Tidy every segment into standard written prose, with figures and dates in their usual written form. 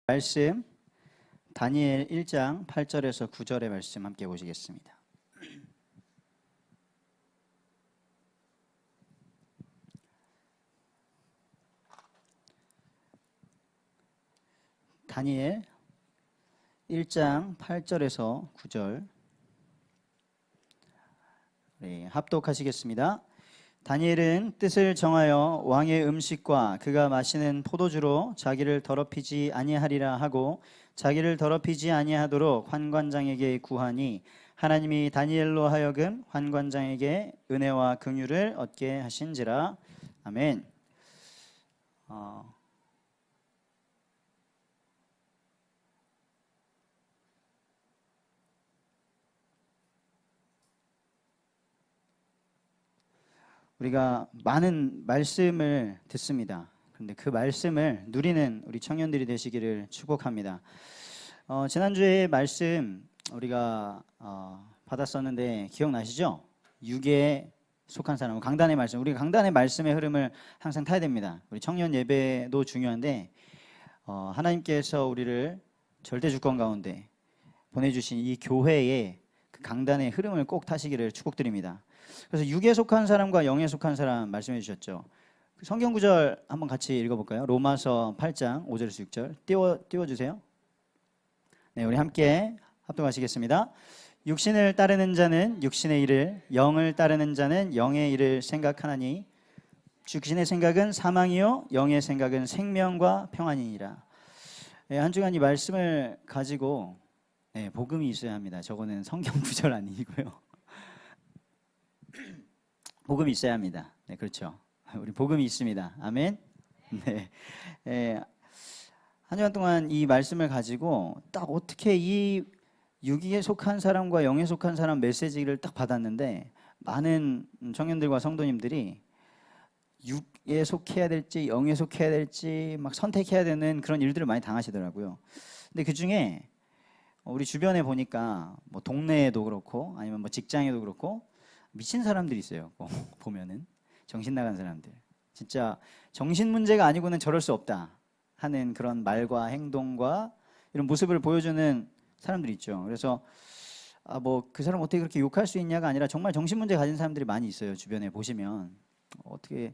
말씀 다니엘 1장 8절에서 9절의 말씀 함께 보시겠습니다. 다니엘 1장 8절에서 9절 합독하시겠습니다. 다니엘은 뜻을 정하여 왕의 음식과 그가 마시는 포도주로 자기를 더럽히지 아니하리라 하고 자기를 더럽히지 아니하도록 환관장에게 구하니 하나님이 다니엘로 하여금 환관장에게 은혜와 긍휼을 얻게 하신지라. 아멘. 우리가 많은 말씀을 듣습니다. 그런데 그 말씀을 누리는 우리 청년들이 되시기를 축복합니다. 지난주에 말씀 우리가 받았었는데 기억나시죠? 육에 속한 사람, 강단의 말씀. 우리가 강단의 말씀의 흐름을 항상 타야 됩니다. 우리 청년 예배도 중요한데 하나님께서 우리를 절대 주권 가운데 보내주신 이 교회의 그 강단의 흐름을 꼭 타시기를 축복드립니다. 그래서 육에 속한 사람과 영에 속한 사람 말씀해 주셨죠. 성경 구절 한번 같이 읽어볼까요? 로마서 8장 5절에서 6절 띄워주세요. 네, 우리 함께 합독하시겠습니다. 육신을 따르는 자는 육신의 일을, 영을 따르는 자는 영의 일을 생각하나니 육신의 생각은 사망이요 영의 생각은 생명과 평안이니라. 네, 한 주간 이 말씀을 가지고 복음이 있어야 합니다. 저거는 성경 구절 아니고요. 복음이 있어야 합니다. 네, 그렇죠. 우리 복음이 있습니다. 아멘. 네. 한 주간 동안 이 말씀을 가지고 딱 어떻게 이 육에 속한 사람과 영에 속한 사람 메시지를 딱 받았는데 많은 청년들과 성도님들이 육에 속해야 될지 영에 속해야 될지 막 선택해야 되는 그런 일들을 많이 당하시더라고요. 근데 그 중에 우리 주변에 보니까 뭐 동네에도 그렇고 아니면 뭐 직장에도 그렇고 미친 사람들이 있어요. 보면은 정신 나간 사람들, 진짜 정신 문제가 아니고는 저럴 수 없다 하는 그런 말과 행동과 이런 모습을 보여주는 사람들이 있죠. 그래서 뭐 그 사람 어떻게 그렇게 욕할 수 있냐가 아니라 정말 정신 문제 가진 사람들이 많이 있어요. 주변에 보시면 어떻게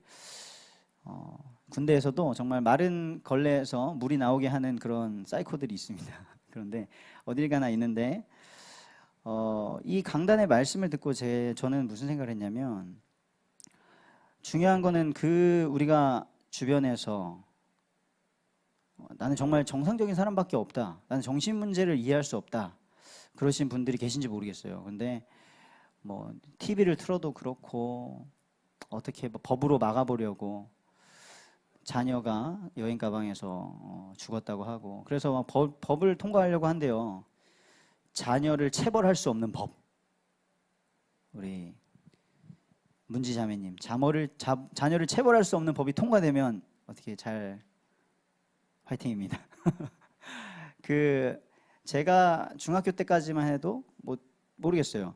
군대에서도 정말 마른 걸레에서 물이 나오게 하는 그런 사이코들이 있습니다. 그런데 어딜 가나 있는데 이 강단의 말씀을 듣고 저는 무슨 생각을 했냐면, 중요한 거는 우리가 주변에서 나는 정말 정상적인 사람밖에 없다, 나는 정신 문제를 이해할 수 없다, 그러신 분들이 계신지 모르겠어요. 근데 뭐 TV를 틀어도 그렇고 어떻게 법으로 막아보려고 자녀가 여행 가방에서 죽었다고 하고, 그래서 법을 통과하려고 한대요. 자녀를 체벌할 수 없는 법. 우리 문지 자매님, 자녀를 체벌할 수 없는 법이 통과되면 어떻게 잘 화이팅입니다. 제가 중학교 때까지만 해도 모르겠어요.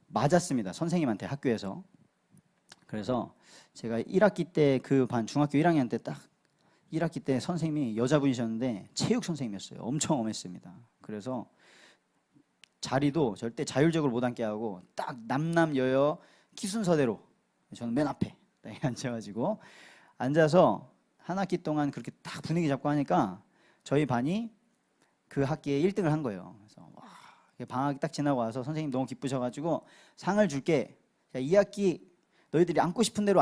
맞았습니다. 선생님한테 학교에서. 그래서 제가 1학기 때 중학교 1학년 때 딱 1학기 때 선생님이 여자분이셨는데 체육 선생님이었어요. 엄청 엄했습니다. 그래서 자리도 절대 자율적으로 못 앉게 하고 딱 남남여여 기순서대로 저는 맨 앞에 딱 앉아가지고 앉아서 한 학기 동안 그렇게 딱 분위기 잡고 하니까 저희 반이 그 학기에 1등을 한 거예요. 그래서 방학이 딱 지나고 와서 선생님 너무 기쁘셔가지고 상을 줄게. 자, 2학기 너희들이 앉고 싶은 대로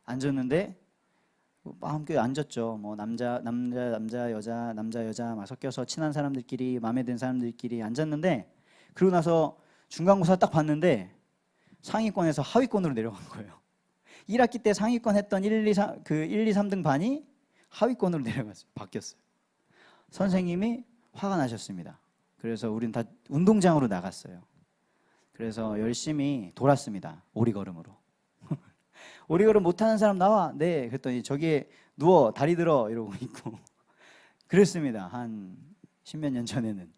앉았는데 함께 앉았죠. 뭐 남자 여자 막 섞여서 친한 사람들끼리 마음에 드는 사람들끼리 앉았는데, 그러고 나서 중간고사 딱 봤는데 상위권에서 하위권으로 내려간 거예요. 1학기 때 상위권 했던 1, 2, 3등 반이 하위권으로 내려갔어요. 바뀌었어요. 선생님이 화가 나셨습니다. 그래서 우린 다 운동장으로 나갔어요. 그래서 열심히 돌았습니다. 오리걸음으로. 오리걸음 못하는 사람 나와. 네. 그랬더니 저기에 누워 다리 들어 이러고 있고 그랬습니다. 한 10몇 년 전에는.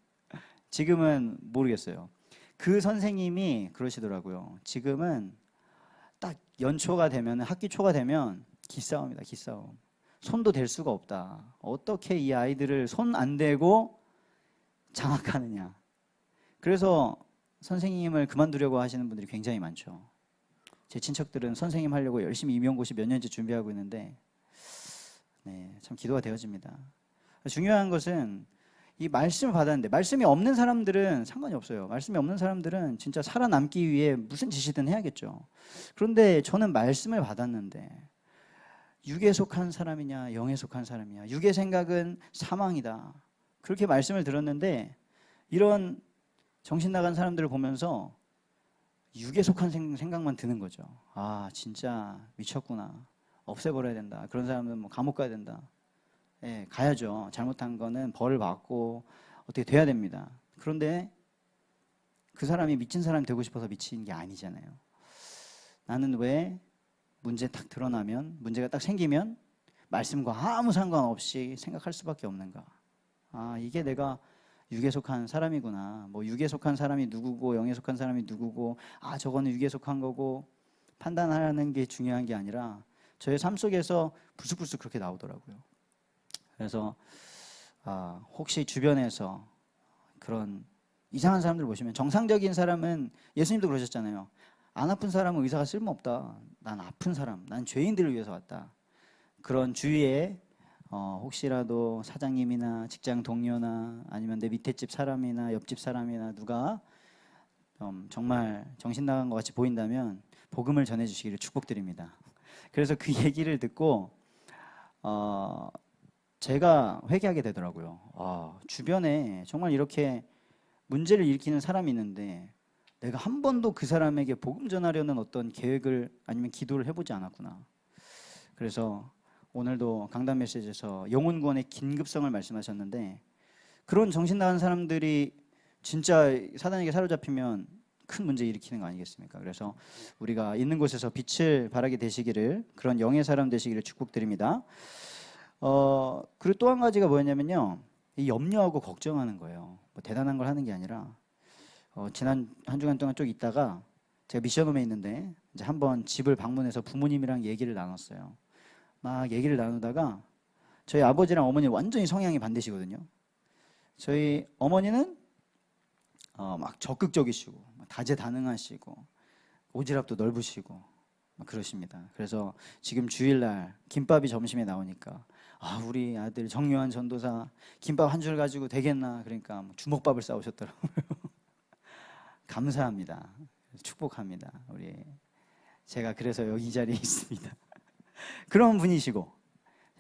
지금은 모르겠어요. 그 선생님이 그러시더라고요. 지금은 딱 연초가 되면, 학기 초가 되면 기싸움이다, 기싸움. 손도 댈 수가 없다. 어떻게 이 아이들을 손 안 대고 장악하느냐. 그래서 선생님을 그만두려고 하시는 분들이 굉장히 많죠. 제 친척들은 선생님 하려고 열심히 임용고시 몇 년째 준비하고 있는데 네, 참 기도가 되어집니다. 중요한 것은 이 말씀을 받았는데, 말씀이 없는 사람들은 상관이 없어요. 말씀이 없는 사람들은 진짜 살아남기 위해 무슨 짓이든 해야겠죠. 그런데 저는 말씀을 받았는데 육에 속한 사람이냐 영에 속한 사람이냐, 육의 생각은 사망이다, 그렇게 말씀을 들었는데 이런 정신 나간 사람들을 보면서 육에 속한 생각만 드는 거죠. 아, 진짜 미쳤구나, 없애버려야 된다, 그런 사람은 뭐 감옥 가야 된다. 예, 가야죠. 잘못한 거는 벌을 받고 어떻게 돼야 됩니다. 그런데 그 사람이 미친 사람이 되고 싶어서 미친 게 아니잖아요. 나는 왜 문제 딱 드러나면, 문제가 딱 생기면 말씀과 아무 상관없이 생각할 수밖에 없는가. 아, 이게 내가 육에 속한 사람이구나. 뭐 육에 속한 사람이 누구고 영에 속한 사람이 누구고, 아, 저거는 육에 속한 거고 판단하는 게 중요한 게 아니라 저의 삶 속에서 불쑥불쑥 그렇게 나오더라고요. 그래서 혹시 주변에서 그런 이상한 사람들 보시면, 정상적인 사람은, 예수님도 그러셨잖아요. 안 아픈 사람은 의사가 쓸모없다. 난 아픈 사람, 난 죄인들을 위해서 왔다. 그런 주위에 혹시라도 사장님이나 직장 동료나 아니면 내 밑에 집 사람이나 옆집 사람이나 누가 정말 정신 나간 것 같이 보인다면 복음을 전해주시기를 축복드립니다. 그래서 그 얘기를 듣고 제가 회개하게 되더라고요. 주변에 정말 이렇게 문제를 일으키는 사람이 있는데 내가 한 번도 그 사람에게 복음 전하려는 어떤 계획을 아니면 기도를 해보지 않았구나. 그래서 오늘도 강단 메시지에서 영혼 구원의 긴급성을 말씀하셨는데, 그런 정신 나간 사람들이 진짜 사단에게 사로잡히면 큰 문제 일으키는 거 아니겠습니까? 그래서 우리가 있는 곳에서 빛을 발하게 되시기를, 그런 영의 사람 되시기를 축복드립니다. 그리고 또 한 가지가 뭐였냐면요, 이 염려하고 걱정하는 거예요. 뭐 대단한 걸 하는 게 아니라, 지난 한 주간 동안 쭉 있다가 제가 미션홈에 있는데 이제 한번 집을 방문해서 부모님이랑 얘기를 나눴어요. 막 얘기를 나누다가 저희 아버지랑 어머니 완전히 성향이 반대시거든요. 저희 어머니는 막 적극적이시고 다재다능하시고 오지랖도 넓으시고 막 그러십니다. 그래서 지금 주일날 김밥이 점심에 나오니까 우리 아들 정요한 전도사 김밥 한 줄 가지고 되겠나, 그러니까 주먹밥을 싸우셨더라고요. 감사합니다. 축복합니다. 제가 그래서 여기 이 자리에 있습니다. 그런 분이시고,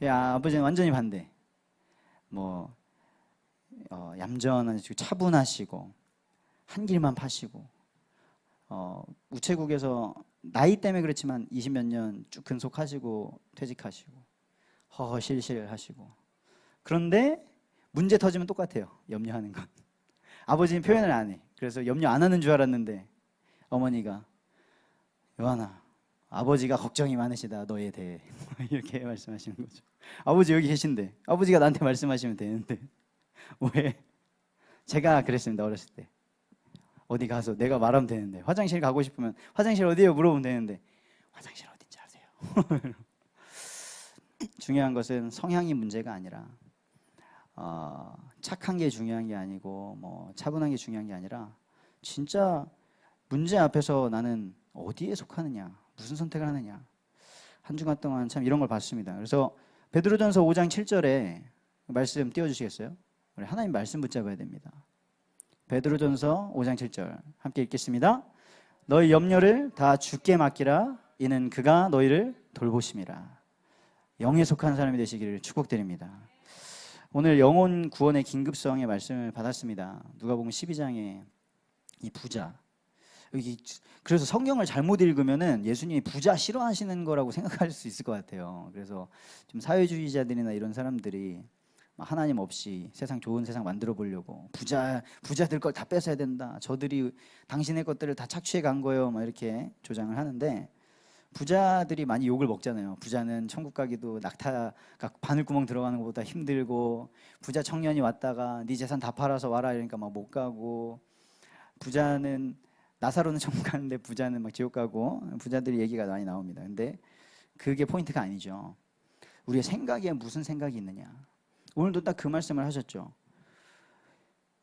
아버지는 완전히 반대. 얌전하시고 차분하시고 한 길만 파시고, 우체국에서 나이 때문에 그렇지만 20몇 년 쭉 근속하시고 퇴직하시고 허허실실 하시고. 그런데 문제 터지면 똑같아요. 염려하는 건. 아버지는 표현을 안 해. 그래서 염려 안 하는 줄 알았는데 어머니가, 요한아, 아버지가 걱정이 많으시다 너에 대해 이렇게 말씀하시는 거죠. 아버지 여기 계신데 아버지가 나한테 말씀하시면 되는데 왜? 제가 그랬습니다. 어렸을 때 어디 가서 내가 말하면 되는데, 화장실 가고 싶으면 화장실 어디에요 물어보면 되는데 화장실 어딘지 아세요? 중요한 것은 성향이 문제가 아니라 착한 게 중요한 게 아니고 뭐 차분한 게 중요한 게 아니라 진짜 문제 앞에서 나는 어디에 속하느냐, 무슨 선택을 하느냐. 한 주간 동안 참 이런 걸 봤습니다. 그래서 베드로전서 5장 7절에 말씀 띄워주시겠어요? 우리 하나님 말씀 붙잡아야 됩니다. 베드로전서 5장 7절 함께 읽겠습니다. 너희 염려를 다 주께 맡기라, 이는 그가 너희를 돌보심이라. 영에 속한 사람이 되시기를 축복드립니다. 오늘 영혼 구원의 긴급성의 말씀을 받았습니다. 누가복음 12장에 이 부자, 그래서 성경을 잘못 읽으면은 예수님이 부자 싫어하시는 거라고 생각할 수 있을 것 같아요. 그래서 좀 사회주의자들이나 이런 사람들이 하나님 없이 좋은 세상 만들어 보려고 부자들 걸 다 뺏어야 된다, 저들이 당신의 것들을 다 착취해 간 거예요, 막 이렇게 조장을 하는데, 부자들이 많이 욕을 먹잖아요. 부자는 천국 가기도 낙타가 바늘구멍 들어가는 것보다 힘들고, 부자 청년이 왔다가 네 재산 다 팔아서 와라 이러니까 막 못 가고, 부자는 나사로는 천국 가는데 부자는 막 지옥 가고, 부자들이 얘기가 많이 나옵니다. 근데 그게 포인트가 아니죠. 우리의 생각에 무슨 생각이 있느냐. 오늘도 딱 그 말씀을 하셨죠.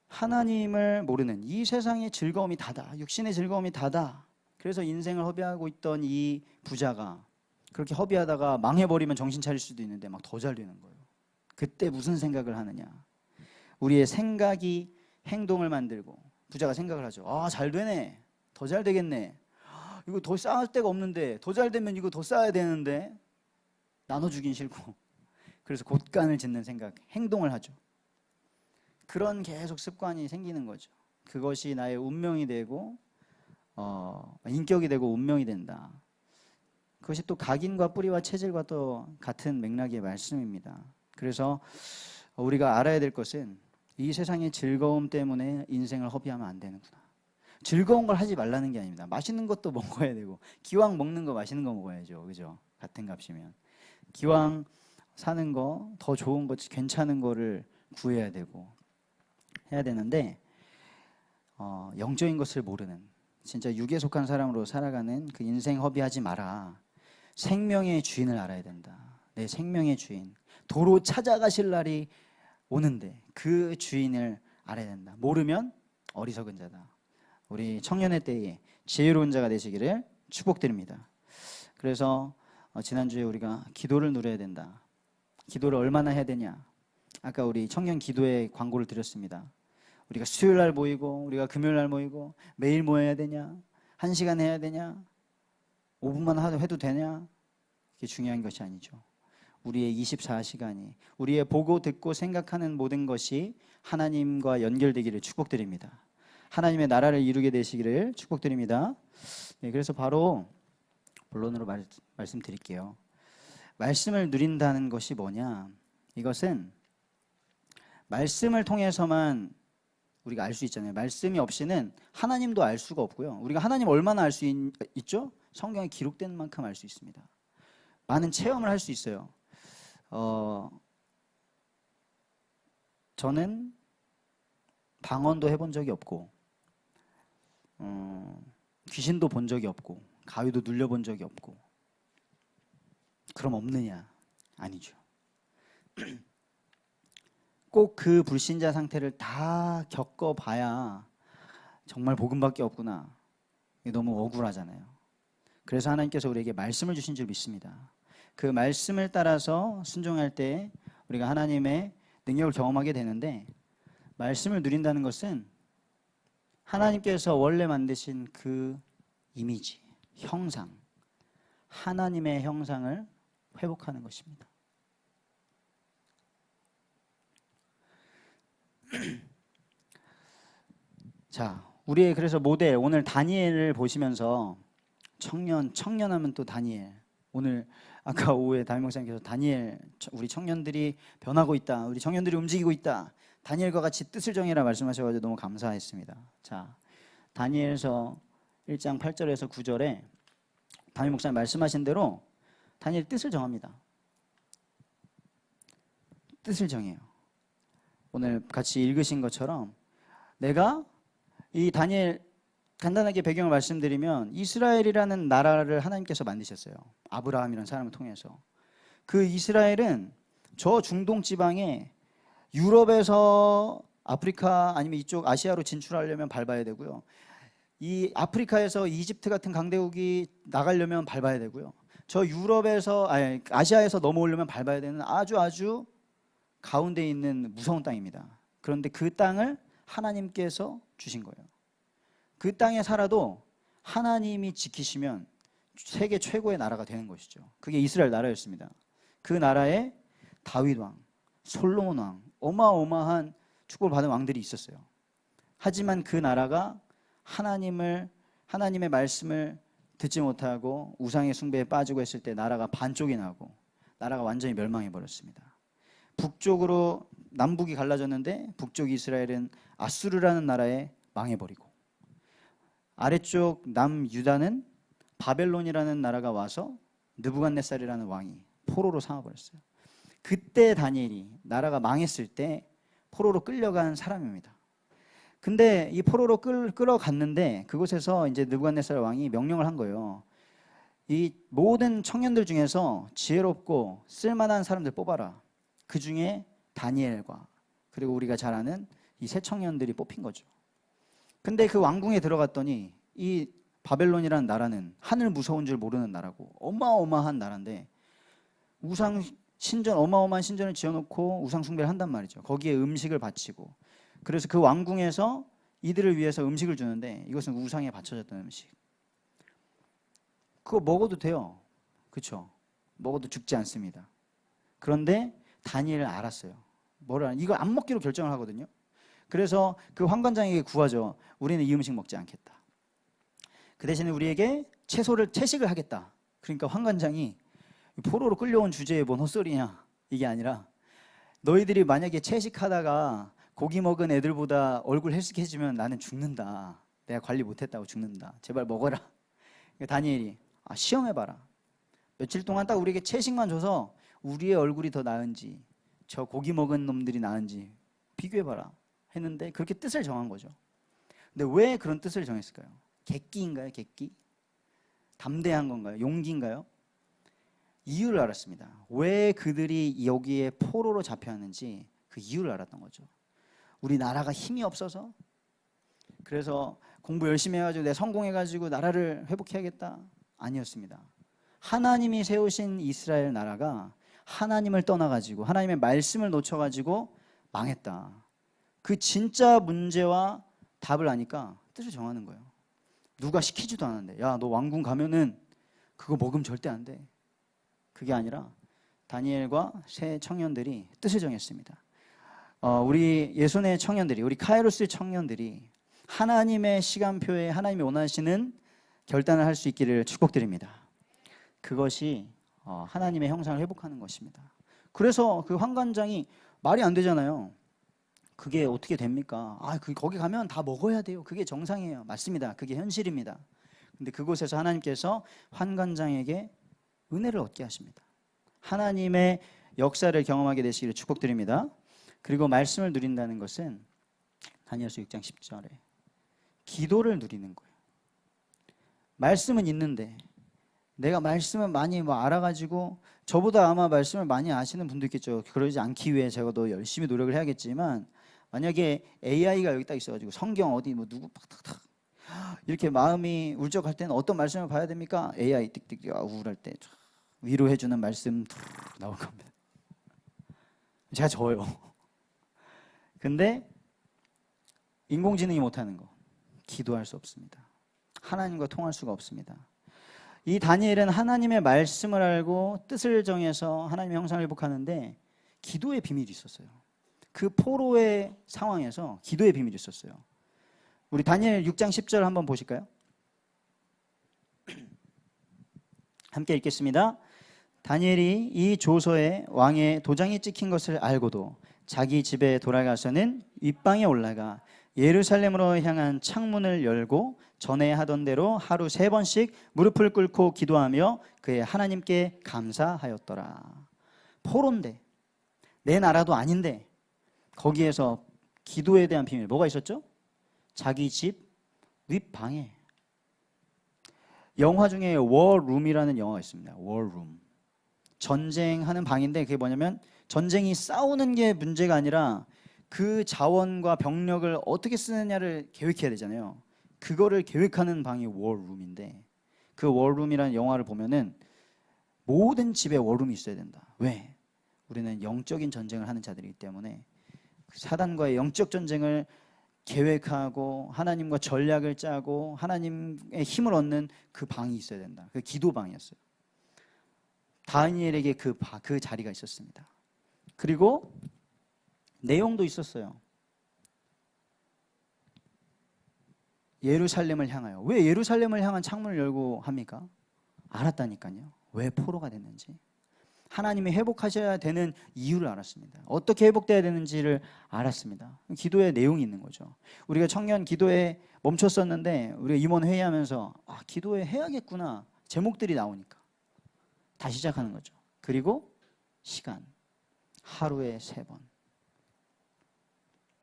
하나님을 모르는, 이 세상의 즐거움이 다다, 육신의 즐거움이 다다. 그래서 인생을 허비하고 있던 이 부자가 그렇게 허비하다가 망해버리면 정신 차릴 수도 있는데 막 더 잘 되는 거예요. 그때 무슨 생각을 하느냐. 우리의 생각이 행동을 만들고, 부자가 생각을 하죠. 아, 잘 되네, 더 잘 되겠네, 이거 더 쌓을 데가 없는데, 더 잘 되면 이거 더 쌓아야 되는데, 나눠주긴 싫고. 그래서 곳간을 짓는 생각, 행동을 하죠. 그런 계속 습관이 생기는 거죠. 그것이 나의 운명이 되고 인격이 되고 운명이 된다. 그것이 또 각인과 뿌리와 체질과 또 같은 맥락의 말씀입니다. 그래서 우리가 알아야 될 것은 이 세상의 즐거움 때문에 인생을 허비하면 안 되는구나. 즐거운 걸 하지 말라는 게 아닙니다. 맛있는 것도 먹어야 되고, 기왕 먹는 거 맛있는 거 먹어야죠. 그죠? 같은 값이면 기왕 사는 거, 더 좋은 것, 괜찮은 거를 구해야 되고 해야 되는데, 영적인 것을 모르는, 진짜 육에 속한 사람으로 살아가는 그 인생 허비하지 마라. 생명의 주인을 알아야 된다. 내 생명의 주인, 도로 찾아가실 날이 오는데 그 주인을 알아야 된다. 모르면 어리석은 자다. 우리 청년의 때에 지혜로운 자가 되시기를 축복드립니다. 그래서 지난주에 우리가 기도를 누려야 된다. 기도를 얼마나 해야 되냐. 아까 우리 청년 기도의 광고를 드렸습니다. 우리가 수요일 날 모이고, 우리가 금요일 날 모이고, 매일 모여야 되냐, 1시간 해야 되냐, 5분만 해도 되냐, 그게 중요한 것이 아니죠. 우리의 24시간이, 우리의 보고 듣고 생각하는 모든 것이 하나님과 연결되기를 축복드립니다. 하나님의 나라를 이루게 되시기를 축복드립니다. 네, 그래서 바로 본론으로 말씀드릴게요. 말씀을 누린다는 것이 뭐냐? 이것은 말씀을 통해서만 우리가 알 수 있잖아요. 말씀이 없이는 하나님도 알 수가 없고요. 우리가 하나님 얼마나 알 수 있죠? 성경에 기록된 만큼 알 수 있습니다. 많은 체험을 할 수 있어요. 저는 방언도 해본 적이 없고, 귀신도 본 적이 없고, 가위도 눌려본 적이 없고. 그럼 없느냐? 아니죠. 꼭 그 불신자 상태를 다 겪어봐야 정말 복음밖에 없구나. 이게 너무 억울하잖아요. 그래서 하나님께서 우리에게 말씀을 주신 줄 믿습니다. 그 말씀을 따라서 순종할 때 우리가 하나님의 능력을 경험하게 되는데, 말씀을 누린다는 것은 하나님께서 원래 만드신 그 이미지, 형상, 하나님의 형상을 회복하는 것입니다. 자, 우리의 그래서 모델, 오늘 다니엘을 보시면서 청년하면 또 다니엘. 오늘 아까 오후에 담임 목사님께서 다니엘, 우리 청년들이 변하고 있다, 우리 청년들이 움직이고 있다, 다니엘과 같이 뜻을 정해라 말씀하셔가지고 너무 감사했습니다. 자, 다니엘서 1장 8절에서 9절에 담임 목사님 말씀하신 대로 다니엘 뜻을 정합니다. 뜻을 정해요. 오늘 같이 읽으신 것처럼 내가 이 다니엘, 간단하게 배경을 말씀드리면 이스라엘이라는 나라를 하나님께서 만드셨어요. 아브라함이라는 사람을 통해서. 그 이스라엘은 저 중동 지방에 유럽에서 아프리카 아니면 이쪽 아시아로 진출하려면 밟아야 되고요. 이 아프리카에서 이집트 같은 강대국이 나가려면 밟아야 되고요. 저 유럽에서 아시아에서 넘어오려면 밟아야 되는 아주 가운데 있는 무서운 땅입니다. 그런데 그 땅을 하나님께서 주신 거예요. 그 땅에 살아도 하나님이 지키시면 세계 최고의 나라가 되는 것이죠. 그게 이스라엘 나라였습니다. 그 나라에 다윗 왕, 솔로몬 왕, 어마어마한 축복을 받은 왕들이 있었어요. 하지만 그 나라가 하나님의 말씀을 듣지 못하고 우상의 숭배에 빠지고 했을 때 나라가 반쪽이 나고 나라가 완전히 멸망해 버렸습니다. 북쪽으로 남북이 갈라졌는데 북쪽 이스라엘은 아수르라는 나라에 망해버리고, 아래쪽 남유다는 바벨론이라는 나라가 와서 느부갓네살이라는 왕이 포로로 삼아버렸어요. 그때 다니엘이 나라가 망했을 때 포로로 끌려간 사람입니다. 근데 이 포로로 끌어갔는데 그곳에서 이제 느부갓네살 왕이 명령을 한 거예요. 이 모든 청년들 중에서 지혜롭고 쓸만한 사람들 뽑아라. 그 중에 다니엘과 그리고 우리가 잘 아는 이 세 청년들이 뽑힌 거죠. 근데 그 왕궁에 들어갔더니 이 바벨론이라는 나라는 하늘 무서운 줄 모르는 나라고 어마어마한 나라인데 우상 신전 어마어마한 신전을 지어놓고 우상 숭배를 한단 말이죠. 거기에 음식을 바치고 그래서 그 왕궁에서 이들을 위해서 음식을 주는데 이것은 우상에 바쳐졌던 음식. 그거 먹어도 돼요. 그렇죠? 먹어도 죽지 않습니다. 그런데 다니엘은 알았어요. 이거 안 먹기로 결정을 하거든요. 그래서 그 환관장에게 구하죠. 우리는 이 음식 먹지 않겠다. 그 대신에 우리에게 채식을 하겠다. 그러니까 환관장이 포로로 끌려온 주제에 뭔 헛소리냐 이게 아니라 너희들이 만약에 채식하다가 고기 먹은 애들보다 얼굴 헬스케지면 나는 죽는다. 내가 관리 못했다고 죽는다. 제발 먹어라. 다니엘이 시험해봐라. 며칠 동안 딱 우리에게 채식만 줘서 우리의 얼굴이 더 나은지 저 고기 먹은 놈들이 나은지 비교해봐라 했는데 그렇게 뜻을 정한 거죠. 근데 왜 그런 뜻을 정했을까요? 객기인가요? 객기? 담대한 건가요? 용기인가요? 이유를 알았습니다. 왜 그들이 여기에 포로로 잡혀왔는지 그 이유를 알았던 거죠. 우리 나라가 힘이 없어서 그래서 공부 열심히 해가지고 내가 성공해가지고 나라를 회복해야겠다? 아니었습니다. 하나님이 세우신 이스라엘 나라가 하나님을 떠나가지고 하나님의 말씀을 놓쳐가지고 망했다. 그 진짜 문제와 답을 아니까 뜻을 정하는 거예요. 누가 시키지도 않았는데 야, 너 왕궁 가면은 그거 먹으면 절대 안 돼. 그게 아니라 다니엘과 세 청년들이 뜻을 정했습니다. 우리 예손의 청년들이 우리 카이로스 청년들이 하나님의 시간표에 하나님이 원하시는 결단을 할 수 있기를 축복드립니다. 그것이 하나님의 형상을 회복하는 것입니다. 그래서 그 환관장이 말이 안 되잖아요. 그게 어떻게 됩니까? 거기 가면 다 먹어야 돼요. 그게 정상이에요. 맞습니다. 그게 현실입니다. 근데 그곳에서 하나님께서 환관장에게 은혜를 얻게 하십니다. 하나님의 역사를 경험하게 되시기를 축복드립니다. 그리고 말씀을 누린다는 것은 다니엘서 6장 10절에 기도를 누리는 거예요. 말씀은 있는데 내가 말씀을 많이 알아가지고 저보다 아마 말씀을 많이 아시는 분도 있겠죠. 그러지 않기 위해 제가 더 열심히 노력을 해야겠지만 만약에 AI가 여기 딱 있어가지고 성경 어디 누구 탁탁탁 이렇게 마음이 울적할 때는 어떤 말씀을 봐야 됩니까? AI 띡띡 우울할 때 위로해주는 말씀 나올 겁니다. 제가 저요. 근데 인공지능이 못하는 거 기도할 수 없습니다. 하나님과 통할 수가 없습니다. 이 다니엘은 하나님의 말씀을 알고 뜻을 정해서 하나님의 형상을 회복하는데 기도의 비밀이 있었어요. 그 포로의 상황에서 기도의 비밀이 있었어요. 우리 다니엘 6장 10절 한번 보실까요? 함께 읽겠습니다. 다니엘이 이 조서에 왕의 도장이 찍힌 것을 알고도 자기 집에 돌아가서는 윗방에 올라가 예루살렘으로 향한 창문을 열고 전에 하던 대로 하루 3번씩 무릎을 꿇고 기도하며 그의 하나님께 감사하였더라. 포로인데 내 나라도 아닌데 거기에서 기도에 대한 비밀 뭐가 있었죠? 자기 집 윗방에. 영화 중에 워룸이라는 영화가 있습니다. 워룸. 전쟁하는 방인데 그게 뭐냐면 전쟁이 싸우는 게 문제가 아니라 그 자원과 병력을 어떻게 쓰느냐를 계획해야 되잖아요. 그거를 계획하는 방이 워룸인데 그 워룸이라는 영화를 보면은 모든 집에 워룸이 있어야 된다. 왜? 우리는 영적인 전쟁을 하는 자들이기 때문에 사단과의 영적 전쟁을 계획하고 하나님과 전략을 짜고 하나님의 힘을 얻는 그 방이 있어야 된다. 그 기도방이었어요. 다니엘에게 그 자리가 있었습니다. 그리고 내용도 있었어요. 예루살렘을 향하여. 왜 예루살렘을 향한 창문을 열고 합니까? 알았다니까요. 왜 포로가 됐는지. 하나님이 회복하셔야 되는 이유를 알았습니다. 어떻게 회복돼야 되는지를 알았습니다. 기도의 내용이 있는 거죠. 우리가 청년 기도에 멈췄었는데 우리가 임원 회의하면서 기도에 해야겠구나 제목들이 나오니까 다시 시작하는 거죠. 그리고 시간 하루에 3번.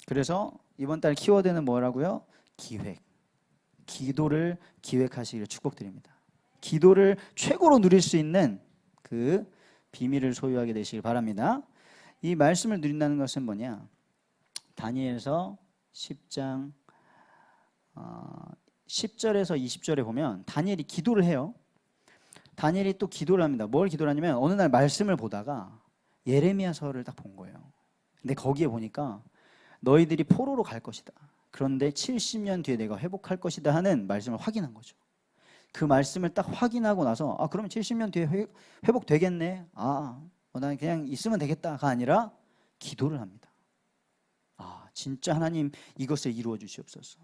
그래서 이번 달 키워드는 뭐라고요? 기획. 기도를 기획하시기를 축복드립니다. 기도를 최고로 누릴 수 있는 그 비밀을 소유하게 되시길 바랍니다. 이 말씀을 누린다는 것은 뭐냐? 다니엘서 10장 10절에서 20절에 보면 다니엘이 기도를 해요. 다니엘이 또 기도를 합니다. 뭘 기도를 하냐면 어느 날 말씀을 보다가 예레미야서를 딱 본 거예요. 근데 거기에 보니까 너희들이 포로로 갈 것이다. 그런데 70년 뒤에 내가 회복할 것이다 하는 말씀을 확인한 거죠. 그 말씀을 딱 확인하고 나서 그러면 70년 뒤에 회복되겠네. 난 그냥 있으면 되겠다가 아니라 기도를 합니다. 진짜 하나님 이것을 이루어 주시옵소서.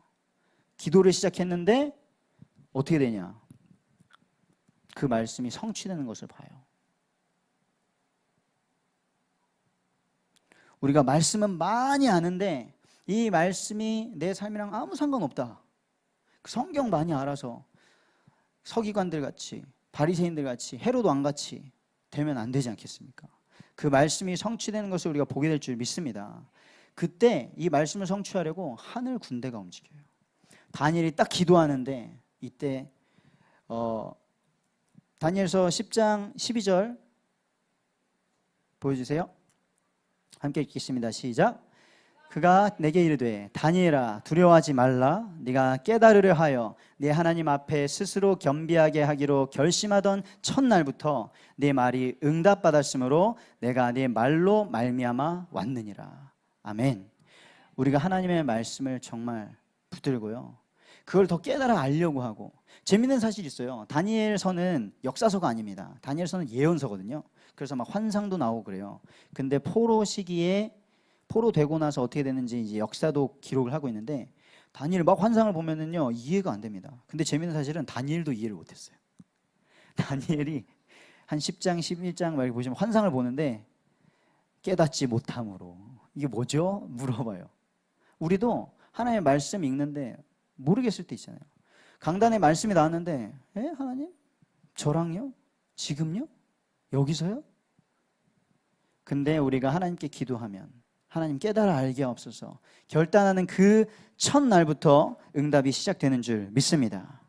기도를 시작했는데 어떻게 되냐? 그 말씀이 성취되는 것을 봐요. 우리가 말씀은 많이 아는데 이 말씀이 내 삶이랑 아무 상관없다. 성경 많이 알아서 서기관들 같이, 바리새인들 같이, 헤로도 왕같이 되면 안 되지 않겠습니까? 그 말씀이 성취되는 것을 우리가 보게 될 줄 믿습니다. 그때 이 말씀을 성취하려고 하늘 군대가 움직여요. 다니엘이 딱 기도하는데 이때 다니엘서 10장 12절 보여주세요. 함께 읽겠습니다. 시작. 그가 내게 이르되 다니엘아 두려워하지 말라. 네가 깨달으려 하여 네 하나님 앞에 스스로 겸비하게 하기로 결심하던 첫날부터 네 말이 응답받았으므로 내가 네 말로 말미암아 왔느니라. 아멘. 우리가 하나님의 말씀을 정말 붙들고요, 그걸 더 깨달아 알려고 하고. 재밌는 사실이 있어요. 다니엘서는 역사서가 아닙니다. 다니엘서는 예언서거든요. 그래서 막 환상도 나오고 그래요. 근데 포로 시기에 포로 되고 나서 어떻게 되는지 이제 역사도 기록을 하고 있는데, 다니엘 막 환상을 보면은요 이해가 안 됩니다. 근데 재밌는 사실은 다니엘도 이해를 못했어요. 다니엘이 한 10장 11장 막 보시면 환상을 보는데 깨닫지 못함으로 이게 뭐죠? 물어봐요. 우리도 하나님의 말씀 읽는데 모르겠을 때 있잖아요. 강단에 말씀이 나왔는데 하나님? 저랑요? 지금요? 여기서요? 근데 우리가 하나님께 기도하면 하나님 깨달아 알게 하옵소서 결단하는 그 첫날부터 응답이 시작되는 줄 믿습니다.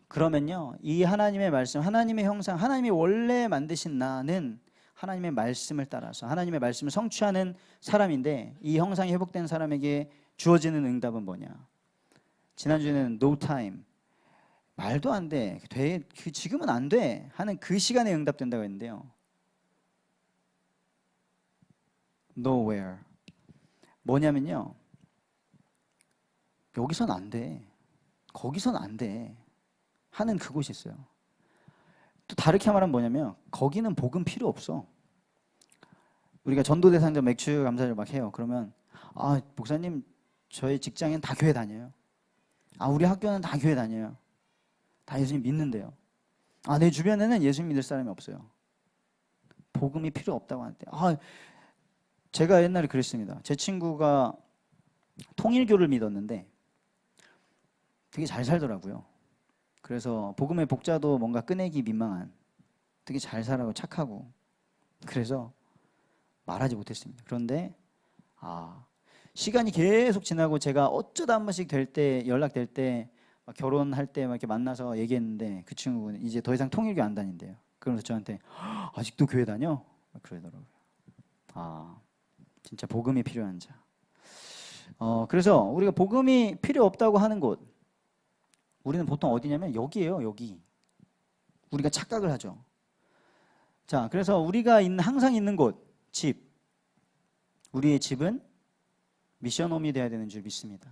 그러면요, 이 하나님의 말씀, 하나님의 형상, 하나님이 원래 만드신 나는 하나님의 말씀을 따라서 하나님의 말씀을 성취하는 사람인데, 이 형상이 회복된 사람에게 주어지는 응답은 뭐냐? 지난주에는 no time, 말도 안 돼, 지금은 안 돼 하는 그 시간에 응답된다고 했는데요, nowhere, 뭐냐면요, 여기선 안 돼, 거기선 안 돼 하는 그곳이 있어요. 또 다르게 말하면 뭐냐면 거기는 복음 필요 없어. 우리가 전도대상자 맥주 감사를 막 해요. 그러면 목사님 저희 직장엔 다 교회 다녀요. 우리 학교는 다 교회 다녀요. 다 예수님 믿는데요. 내 주변에는 예수님 믿을 사람이 없어요. 복음이 필요 없다고 하는데, 제가 옛날에 그랬습니다. 제 친구가 통일교를 믿었는데 되게 잘 살더라고요. 그래서 복음의 복자도 뭔가 꺼내기 민망한, 되게 잘 살아고 착하고, 그래서 말하지 못했습니다. 그런데 시간이 계속 지나고 제가 어쩌다 한 번씩 될 때, 연락될 때, 결혼할 때 막 이렇게 만나서 얘기했는데 그 친구는 이제 더 이상 통일교 안 다닌대요. 그러면서 저한테 아직도 교회 다녀? 그러더라고요. 진짜 복음이 필요한 자. 그래서 우리가 복음이 필요 없다고 하는 곳, 우리는 보통 어디냐면 여기예요. 여기. 우리가 착각을 하죠. 자, 그래서 우리가 항상 있는 곳, 집, 우리의 집은 미션홈이 돼야 되는 줄 믿습니다.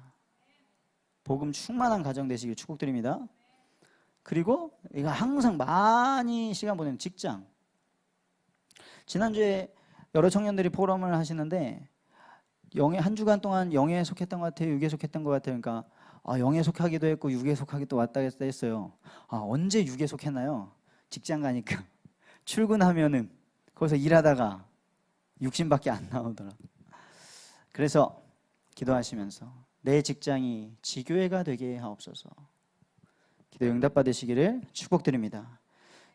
복음 충만한 가정 되시길 축복드립니다. 그리고 이거 항상 많이 시간 보내는 직장. 지난주에 여러 청년들이 포럼을 하시는데 영에 한 주간 동안 영에 속했던 것 같아요, 육에 속했던 것 같아요. 그러니까 영에 속하기도 했고 육에 속하기도 왔다 갔다 했어요. 언제 육에 속했나요? 직장 가니까 출근하면은 거기서 일하다가 육신밖에 안 나오더라. 그래서 기도하시면서 내 직장이 지교회가 되게 하옵소서. 기도 응답 받으시기를 축복드립니다.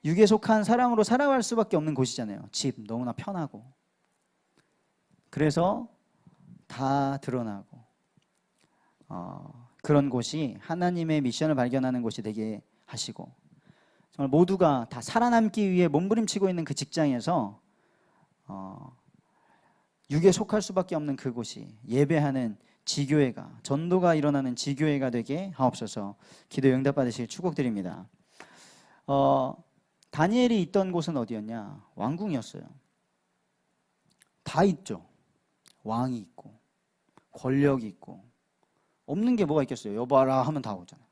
육에 속한 사람으로 살아갈 수밖에 없는 곳이잖아요. 집 너무나 편하고, 그래서 다 드러나고 그런 곳이 하나님의 미션을 발견하는 곳이 되게 하시고, 정말 모두가 다 살아남기 위해 몸부림치고 있는 그 직장에서 육에 속할 수밖에 없는 그곳이 예배하는 지교회가, 전도가 일어나는 지교회가 되게 하옵소서. 기도 응답 받으시길 축복드립니다. 다니엘이 있던 곳은 어디였냐? 왕궁이었어요. 다 있죠. 왕이 있고 권력이 있고, 없는 게 뭐가 있겠어요? 여봐라 하면 다 오잖아요.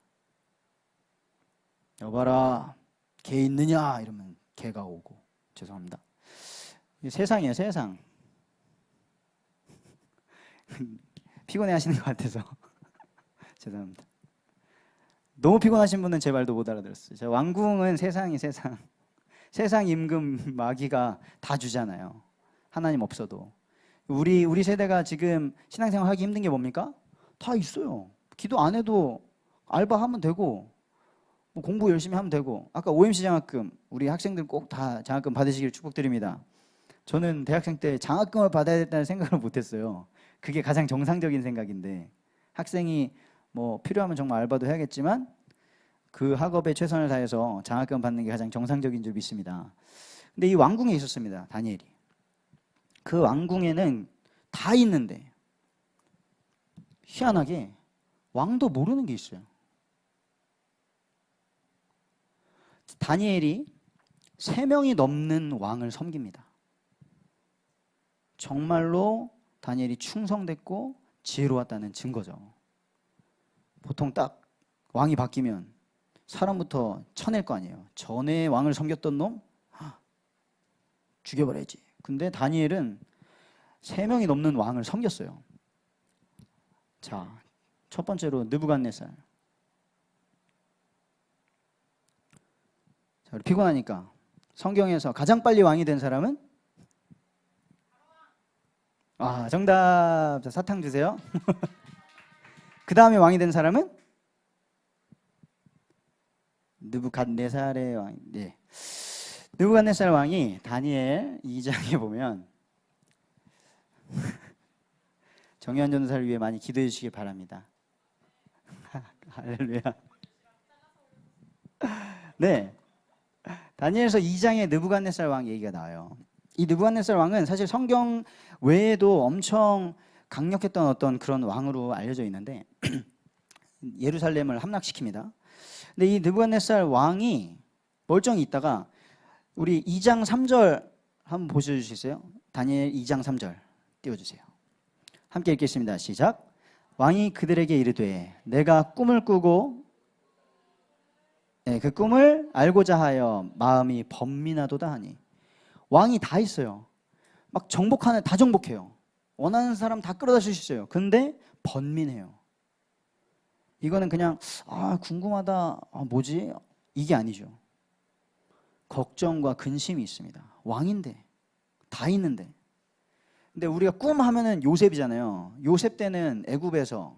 여봐라, 개 있느냐 이러면 개가 오고. 죄송합니다. 세상이에요, 세상. 피곤해 하시는 것 같아서 죄송합니다. 너무 피곤하신 분은 제 말도 못 알아들었어요. 왕궁은 세상이 세상. 세상 임금 마귀가 다 주잖아요. 하나님 없어도. 우리 세대가 지금 신앙생활 하기 힘든 게 뭡니까? 다 있어요. 기도 안 해도 알바하면 되고, 뭐 공부 열심히 하면 되고. 아까 OMC 장학금, 우리 학생들 꼭 다 장학금 받으시길 축복드립니다. 저는 대학생 때 장학금을 받아야 된다는 생각을 못했어요. 그게 가장 정상적인 생각인데, 학생이 뭐 필요하면 정말 알바도 해야겠지만 그 학업에 최선을 다해서 장학금 받는 게 가장 정상적인 줄 믿습니다. 근데 이 왕궁에 있었습니다, 다니엘이. 그 왕궁에는 다 있는데 희한하게 왕도 모르는 게 있어요. 다니엘이 3명이 넘는 왕을 섬깁니다. 정말로 다니엘이 충성됐고 지혜로웠다는 증거죠. 보통 딱 왕이 바뀌면 사람부터 쳐낼 거 아니에요. 전에 왕을 섬겼던 놈 죽여버려야지. 근데 다니엘은 3명이 넘는 왕을 섬겼어요. 자, 첫 번째로 느부갓네살. 자, 우리 피곤하니까 성경에서 가장 빨리 왕이 된 사람은? 정답. 자, 사탕 주세요. 그 다음에 왕이 된 사람은? 느부갓네살의 왕. 네. 느부갓네살 왕이 다니엘 2장에 보면 정의한 전도사를 위해 많이 기도해 주시길 바랍니다. 할렐루야. 네. 다니엘서 2장에 느부갓네살 왕 얘기가 나와요. 이 느부갓네살 왕은 사실 성경 외에도 엄청 강력했던 어떤 그런 왕으로 알려져 있는데 예루살렘을 함락시킵니다. 근데 이 느부갓네살 왕이 멀쩡히 있다가 우리 2장 3절 한번 보셔주시겠어요? 다니엘 2장 3절 띄워주세요. 함께 읽겠습니다. 시작. 왕이 그들에게 이르되 내가 꿈을 꾸고 그 꿈을 알고자 하여 마음이 번민하도다 하니. 왕이 다 있어요. 막 정복하는, 다 정복해요. 원하는 사람 다 끌어다 줄 수 있어요. 근데 번민해요. 이거는 그냥 궁금하다, 뭐지? 이게 아니죠. 걱정과 근심이 있습니다. 왕인데, 다 있는데. 근데 우리가 꿈 하면은 요셉이잖아요. 요셉 때는 애굽에서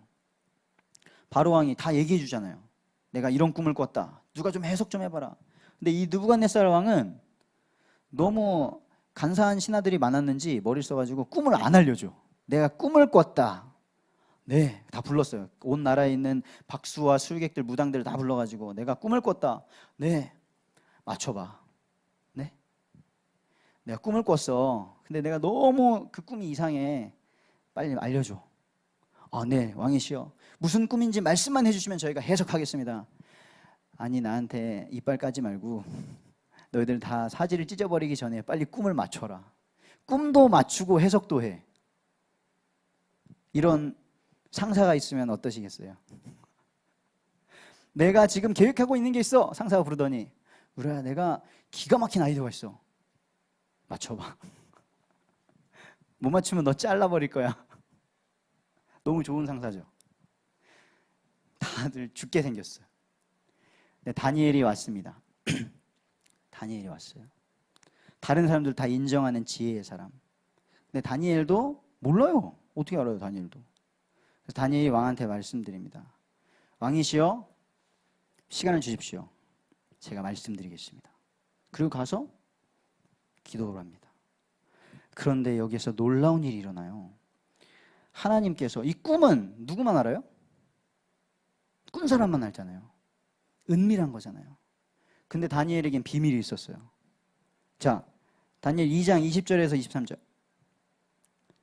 바로 왕이 다 얘기해 주잖아요. 내가 이런 꿈을 꿨다. 누가 좀 해석 좀 해봐라. 근데 이 느부갓네살 왕은 너무 간사한 신하들이 많았는지 머리를 써가지고 꿈을 안 알려줘. 내가 꿈을 꿨다. 네, 다 불렀어요. 온 나라에 있는 박수와 술객들, 무당들 다 불러가지고 내가 꿈을 꿨다. 네, 맞춰봐. 네, 내가 꿈을 꿨어. 근데 내가 너무 그 꿈이 이상해. 빨리 알려줘. 네, 왕이시여. 무슨 꿈인지 말씀만 해주시면 저희가 해석하겠습니다. 아니, 나한테 이빨 까지 말고 너희들 다 사지를 찢어버리기 전에 빨리 꿈을 맞춰라. 꿈도 맞추고 해석도 해. 이런 상사가 있으면 어떠시겠어요? 내가 지금 계획하고 있는 게 있어. 상사가 부르더니 우리야, 내가 기가 막힌 아이디어가 있어. 맞춰봐. 못 맞추면 너 잘라버릴 거야. 너무 좋은 상사죠. 다들 죽게 생겼어요. 네, 다니엘이 왔습니다. 다니엘이 왔어요. 다른 사람들 다 인정하는 지혜의 사람. 근데 다니엘도 몰라요. 어떻게 알아요, 다니엘도. 그래서 다니엘이 왕한테 말씀드립니다. 왕이시여, 시간을 주십시오. 제가 말씀드리겠습니다. 그리고 가서 기도를 합니다. 그런데 여기서 놀라운 일이 일어나요. 하나님께서, 이 꿈은 누구만 알아요? 꾼 사람만 알잖아요. 은밀한 거잖아요. 근데 다니엘에겐 비밀이 있었어요. 자, 다니엘 2장 20절에서 23절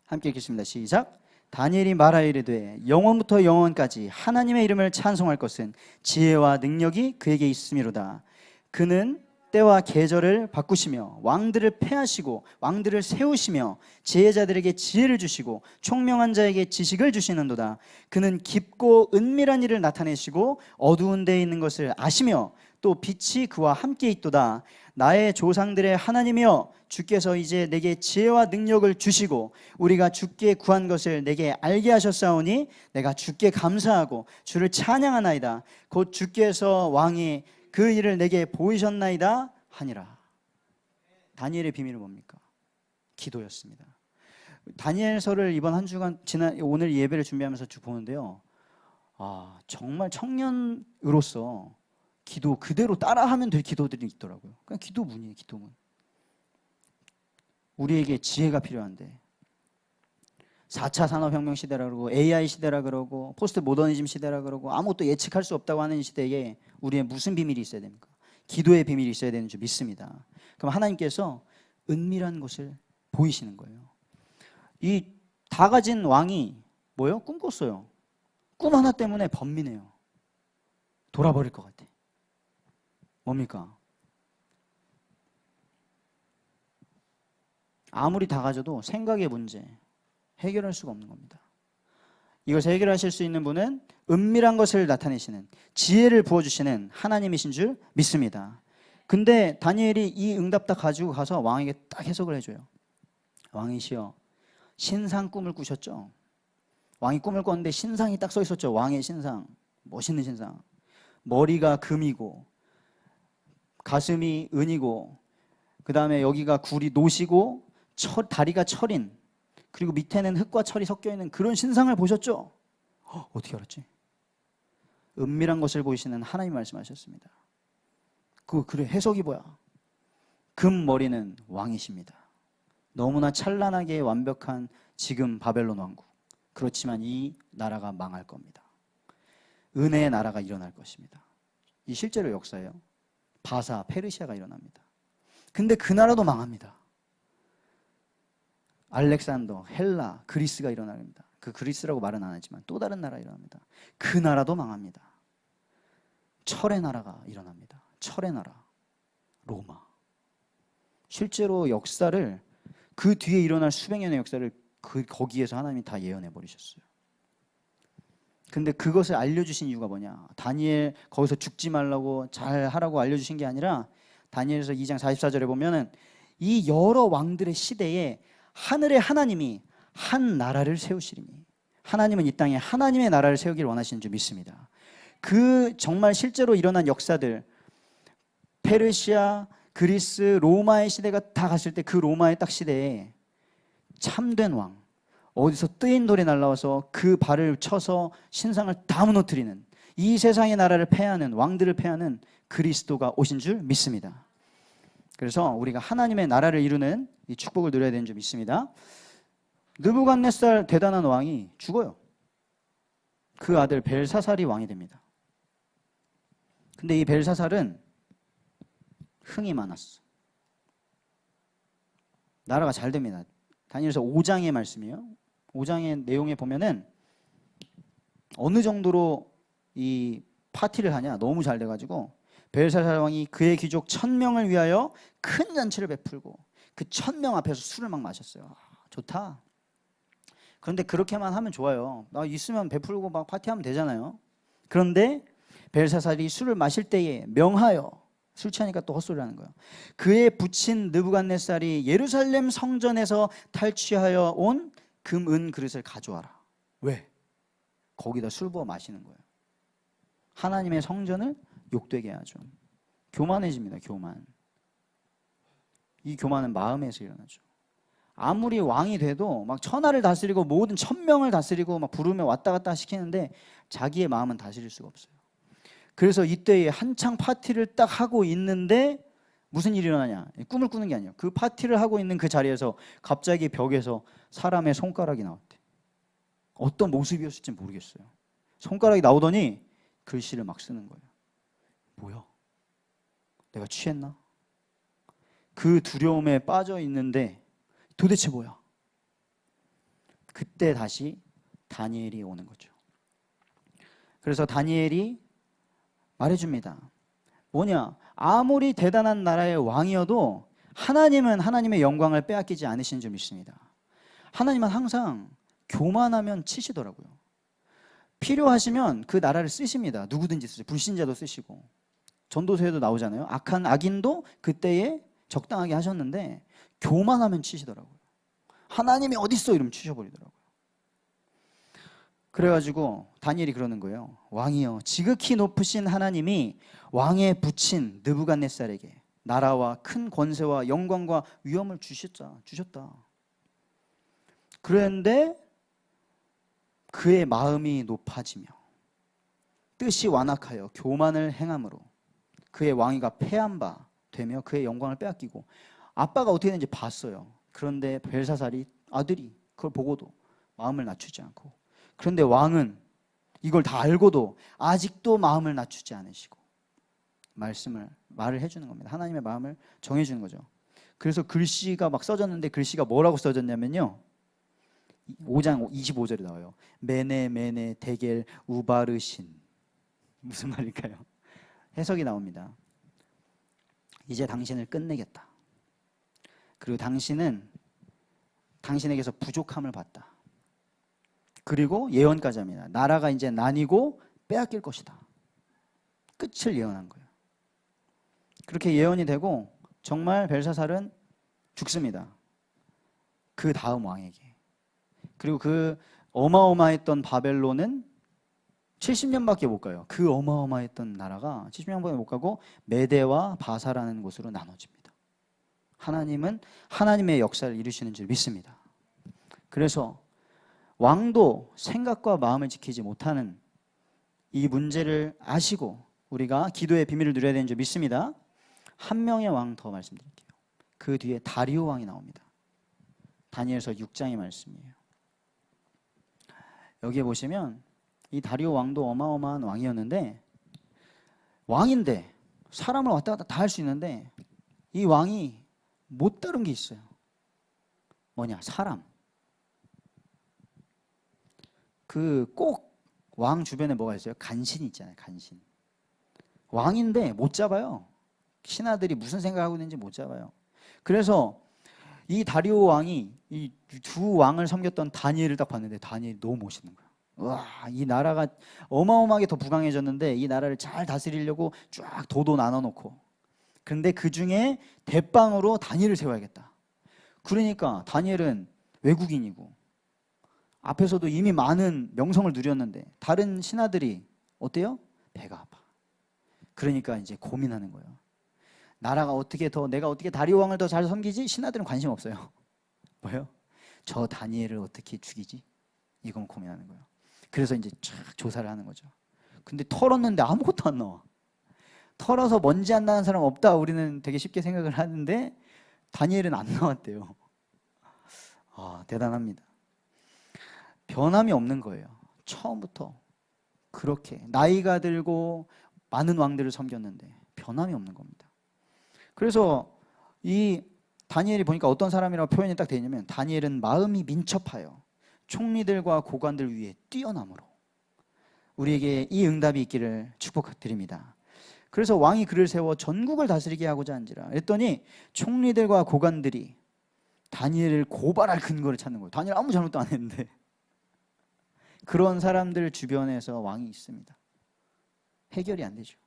함께 읽겠습니다. 시작. 다니엘이 말하이르되 영원부터 영원까지 하나님의 이름을 찬송할 것은 지혜와 능력이 그에게 있음이로다. 그는 때와 계절을 바꾸시며 왕들을 패하시고 왕들을 세우시며 지혜자들에게 지혜를 주시고 총명한 자에게 지식을 주시는도다. 그는 깊고 은밀한 일을 나타내시고 어두운 데에 있는 것을 아시며 또 빛이 그와 함께 있도다. 나의 조상들의 하나님이여, 주께서 이제 내게 지혜와 능력을 주시고 우리가 주께 구한 것을 내게 알게 하셨사오니 내가 주께 감사하고 주를 찬양하나이다. 곧 주께서 왕이 그 일을 내게 보이셨나이다 하니라. 다니엘의 비밀은 뭡니까? 기도였습니다. 다니엘서를 이번 한 주간 오늘 예배를 준비하면서 쭉 보는데요, 정말 청년으로서 기도 그대로 따라하면 될 기도들이 있더라고요. 그냥 기도문이에요. 기도문. 우리에게 지혜가 필요한데 4차 산업혁명 시대라 그러고 AI 시대라 그러고 포스트 모더니즘 시대라 그러고 아무것도 예측할 수 없다고 하는 시대에 우리의 무슨 비밀이 있어야 됩니까? 기도의 비밀이 있어야 되는 줄 믿습니다. 그럼 하나님께서 은밀한 것을 보이시는 거예요. 이 다 가진 왕이 뭐예요? 꿈 꿨어요. 꿈 하나 때문에 번민해요. 돌아버릴 것 같아. 뭡니까? 아무리 다 가져도 생각의 문제 해결할 수가 없는 겁니다. 이것을 해결하실 수 있는 분은 은밀한 것을 나타내시는 지혜를 부어주시는 하나님이신 줄 믿습니다. 근데 다니엘이 이 응답 다 가지고 가서 왕에게 딱 해석을 해줘요. 왕이시여, 신상 꿈을 꾸셨죠? 왕이 꿈을 꿨는데 신상이 딱 써 있었죠. 왕의 신상, 멋있는 신상. 머리가 금이고 가슴이 은이고 그 다음에 여기가 굴이 노시고 다리가 철인, 그리고 밑에는 흙과 철이 섞여 있는 그런 신상을 보셨죠? 어떻게 알았지? 은밀한 것을 보이시는 하나님 말씀하셨습니다. 그래, 해석이 뭐야? 금 머리는 왕이십니다. 너무나 찬란하게 완벽한 지금 바벨론 왕국. 그렇지만 이 나라가 망할 겁니다. 은혜의 나라가 일어날 것입니다. 이 실제로 역사예요. 바사, 페르시아가 일어납니다. 근데 그 나라도 망합니다. 알렉산더, 헬라, 그리스가 일어납니다. 그 그리스라고 말은 안 하지만 또 다른 나라 일어납니다. 그 나라도 망합니다. 철의 나라가 일어납니다. 철의 나라, 로마. 실제로 역사를, 그 뒤에 일어날 수백 년의 역사를 거기에서 하나님이 다 예언해 버리셨어요. 근데 그것을 알려주신 이유가 뭐냐? 다니엘 거기서 죽지 말라고 잘 하라고 알려주신 게 아니라 다니엘서 2장 44절에 보면은 이 여러 왕들의 시대에 하늘의 하나님이 한 나라를 세우시리니, 하나님은 이 땅에 하나님의 나라를 세우기를 원하시는 줄 믿습니다. 그 정말 실제로 일어난 역사들, 페르시아, 그리스, 로마의 시대가 다 갔을 때 그 로마의 딱 시대에 참된 왕, 어디서 뜨인 돌이 날라와서 그 발을 쳐서 신상을 다 무너뜨리는, 이 세상의 나라를 패하는, 왕들을 패하는 그리스도가 오신 줄 믿습니다. 그래서 우리가 하나님의 나라를 이루는 이 축복을 누려야 되는 줄 믿습니다. 느부갓네살 대단한 왕이 죽어요. 그 아들 벨사살이 왕이 됩니다. 근데 이 벨사살은 흥이 많았어. 나라가 잘 됩니다. 다니엘서 5장의 말씀이에요. 5장의 내용에 보면은 어느 정도로 이 파티를 하냐, 너무 잘 돼가지고 벨사살 왕이 그의 귀족 1000명을 위하여 큰 잔치를 베풀고 그 1000명 앞에서 술을 막 마셨어요. 좋다. 그런데 그렇게만 하면 좋아요. 나 있으면 베풀고 막 파티하면 되잖아요. 그런데 벨사살이 술을 마실 때에 명하여, 술 취하니까 또 헛소리를 하는 거예요. 그의 부친 느부갓네살이 예루살렘 성전에서 탈취하여 온 금, 은 그릇을 가져와라. 왜? 거기다 술 부어 마시는 거예요. 하나님의 성전을 욕되게 하죠. 교만해집니다. 교만. 이 교만은 마음에서 일어나죠. 아무리 왕이 돼도 막 천하를 다스리고 모든 1000명을 다스리고 막 부르면 왔다 갔다 시키는데 자기의 마음은 다스릴 수가 없어요. 그래서 이때에 한창 파티를 딱 하고 있는데 무슨 일이 일어나냐? 꿈을 꾸는 게 아니에요. 그 파티를 하고 있는 그 자리에서 갑자기 벽에서 사람의 손가락이 나왔대. 어떤 모습이었을지 모르겠어요. 손가락이 나오더니 글씨를 막 쓰는 거예요. 뭐야? 내가 취했나? 그 두려움에 빠져 있는데 도대체 뭐야? 그때 다시 다니엘이 오는 거죠. 그래서 다니엘이 말해줍니다. 뭐냐? 아무리 대단한 나라의 왕이어도 하나님은 하나님의 영광을 빼앗기지 않으신 줄 믿습니다. 하나님은 항상 교만하면 치시더라고요. 필요하시면 그 나라를 쓰십니다. 누구든지 쓰시고 불신자도 쓰시고 전도서에도 나오잖아요. 악한 악인도 그때에 적당하게 하셨는데 교만하면 치시더라고요. 하나님이 어디 있어? 이러면 치셔버리더라고요. 그래가지고 다니엘이 그러는 거예요. 왕이여, 지극히 높으신 하나님이 왕에 붙인 느부갓네살에게 나라와 큰 권세와 영광과 위엄을 주셨다. 그런데 그의 마음이 높아지며 뜻이 완악하여 교만을 행함으로 그의 왕위가 패한 바 되며 그의 영광을 빼앗기고, 아빠가 어떻게 되는지 봤어요. 그런데 벨사살이 아들이 그걸 보고도 마음을 낮추지 않고, 그런데 왕은 이걸 다 알고도 아직도 마음을 낮추지 않으시고 말을 해주는 겁니다. 하나님의 마음을 정해주는 거죠. 그래서 글씨가 막 써졌는데 글씨가 뭐라고 써졌냐면요, 5장 25절에 나와요. 메네 데겔 우바르신. 무슨 말일까요? 해석이 나옵니다. 이제 당신을 끝내겠다. 그리고 당신은 당신에게서 부족함을 봤다. 그리고 예언까지 합니다. 나라가 이제 나뉘고 빼앗길 것이다. 끝을 예언한 거예요. 그렇게 예언이 되고 정말 벨사살은 죽습니다. 그 다음 왕에게. 그리고 그 어마어마했던 바벨론은 70년밖에 못 가요. 그 어마어마했던 나라가 70년밖에 못 가고 메대와 바사라는 곳으로 나눠집니다. 하나님은 하나님의 역사를 이루시는 줄 믿습니다. 그래서 왕도 생각과 마음을 지키지 못하는 이 문제를 아시고 우리가 기도의 비밀을 누려야 되는 줄 믿습니다. 한 명의 왕 더 말씀드릴게요. 그 뒤에 다리오 왕이 나옵니다. 다니엘서 6장의 말씀이에요. 여기에 보시면 이 다리오 왕도 어마어마한 왕이었는데, 왕인데 사람을 왔다 갔다 다 할 수 있는데 이 왕이 못 다룬 게 있어요. 뭐냐? 사람. 그 꼭 왕 주변에 뭐가 있어요? 간신이 있잖아요. 간신. 왕인데 못 잡아요. 신하들이 무슨 생각하고 있는지 못 잡아요. 그래서 이 다리오 왕이 이 두 왕을 섬겼던 다니엘을 딱 봤는데 다니엘이 너무 멋있는 거야. 와, 이 나라가 어마어마하게 더 부강해졌는데 이 나라를 잘 다스리려고 쫙 도도 나눠놓고, 그런데 그 중에 대빵으로 다니엘을 세워야겠다. 그러니까 다니엘은 외국인이고 앞에서도 이미 많은 명성을 누렸는데 다른 신하들이 어때요? 배가 아파. 그러니까 이제 고민하는 거예요. 나라가 어떻게 더, 내가 어떻게 다리오 왕을 더 잘 섬기지? 신하들은 관심 없어요. 뭐예요? 저 다니엘을 어떻게 죽이지? 이건 고민하는 거예요. 그래서 이제 쫙 조사를 하는 거죠. 근데 털었는데 아무것도 안 나와. 털어서 먼지 안 나는 사람 없다, 우리는 되게 쉽게 생각을 하는데 다니엘은 안 나왔대요. 아, 대단합니다. 변함이 없는 거예요. 처음부터 그렇게 나이가 들고 많은 왕들을 섬겼는데 변함이 없는 겁니다. 그래서 이 다니엘이 보니까 어떤 사람이라고 표현이 딱 되어 있냐면, 다니엘은 마음이 민첩하여 총리들과 고관들 위에 뛰어남으로. 우리에게 이 응답이 있기를 축복드립니다. 그래서 왕이 그를 세워 전국을 다스리게 하고자 한지라. 그랬더니 총리들과 고관들이 다니엘을 고발할 근거를 찾는 거예요. 다니엘 아무 잘못도 안 했는데. 그런 사람들 주변에서 왕이 있습니다. 해결이 안 되죠.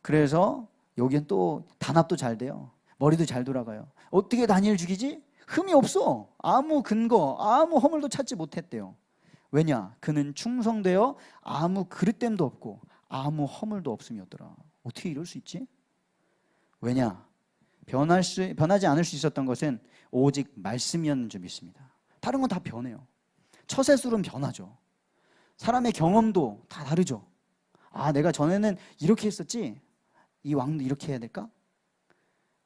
그래서 여기는 또 단합도 잘 돼요. 머리도 잘 돌아가요. 어떻게 다니엘 죽이지? 흠이 없어. 아무 근거, 아무 허물도 찾지 못했대요. 왜냐? 그는 충성되어 아무 그릇됨도 없고 아무 허물도 없음이었더라. 어떻게 이럴 수 있지? 왜냐? 변하지 않을 수 있었던 것은 오직 말씀이었는 줄 믿습니다. 다른 건 다 변해요. 처세술은 변하죠. 사람의 경험도 다 다르죠. 아, 내가 전에는 이렇게 했었지, 이 왕도 이렇게 해야 될까?